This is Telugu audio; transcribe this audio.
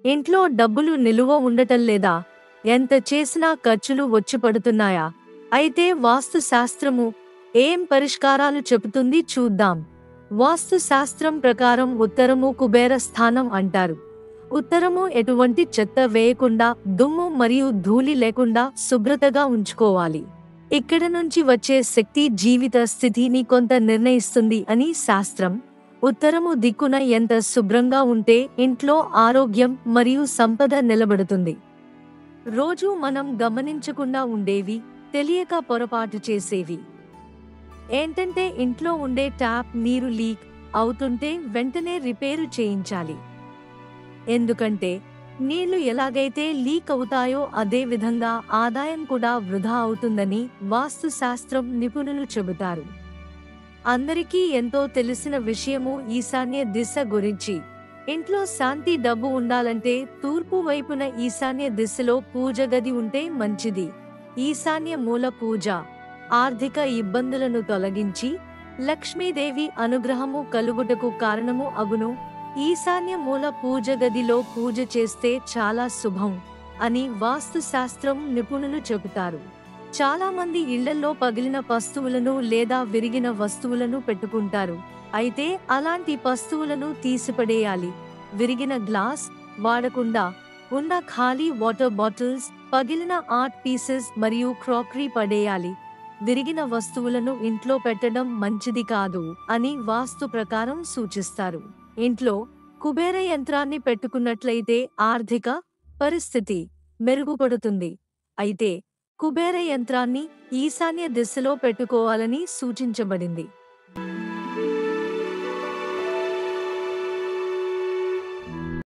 ఇంట్లో డబ్బులు నిలువ ఉండటం లేదా? ఎంత చేసినా ఖర్చులు వచ్చి పడుతున్నాయా? అయితే వాస్తు శాస్త్రము ఏం పరిష్కారాలు చెబుతుంది చూద్దాం. వాస్తు శాస్త్రం ప్రకారం ఉత్తరము కుబేర స్థానం అంటారు. ఉత్తరము ఎటువంటి చెత్త వేయకుండా, దుమ్ము మరియు ధూళి లేకుండా శుభ్రతగా ఉంచుకోవాలి. ఇక్కడ నుంచి వచ్చే శక్తి జీవిత స్థితిని కొంత నిర్ణయిస్తుంది అని శాస్త్రం. ఉత్తరము దిక్కున ఎంత శుభ్రంగా ఉంటే ఇంట్లో ఆరోగ్యం మరియు సంపద నిలబడుతుంది. రోజు మనం గమనించకుండా ఉండేవి, తెలియక పొరపాటు చేసేవి ఏంటంటే ఇంట్లో ఉండే ట్యాప్ నీరు లీక్ అవుతుంటే వెంటనే రిపేరు చేయించాలి. ఎందుకంటే నీళ్లు ఎలాగైతే లీక్ అవుతాయో అదే విధంగా ఆదాయం కూడా వృధా అవుతుందని వాస్తు శాస్త్రం నిపుణులు చెబుతారు. అందరికీ ఎంతో తెలిసిన విషయము ఈశాన్య దిశ గురించి. ఇంట్లో శాంతి డబ్బు ఉండాలంటే తూర్పు వైపున ఈశాన్య దిశలో పూజ గది ఉంటే మంచిది. ఈశాన్య మూల పూజ ఆర్థిక ఇబ్బందులను తొలగించి లక్ష్మీదేవి అనుగ్రహము కలుగుటకు కారణము అగును. ఈశాన్య మూల పూజ గదిలో పూజ చేస్తే చాలా శుభం అని వాస్తు శాస్త్రం నిపుణులు చెబుతారు. చాలా మంది ఇళ్లలో పగిలిన వస్తువులను లేదా విరిగిన వస్తువులను పెట్టుకుంటారు. అయితే అలాంటి వస్తువులను తీసిపడేయాలి. విరిగిన గ్లాస్, వాడకుండా ఉన్న ఖాళీ వాటర్ బాటిల్స్, పగిలిన ఆర్ట్ పీసెస్ మరియు క్రాకరీ పడేయాలి. విరిగిన వస్తువులను ఇంట్లో పెట్టడం మంచిది కాదు అని వాస్తు ప్రకారం సూచిస్తారు. ఇంట్లో కుబేర యంత్రాన్ని పెట్టుకున్నట్లయితే ఆర్థిక పరిస్థితి మెరుగుపడుతుంది. అయితే కుబేర యంత్రాన్ని ఈశాన్య దిశలో పెట్టుకోవాలని సూచించబడింది.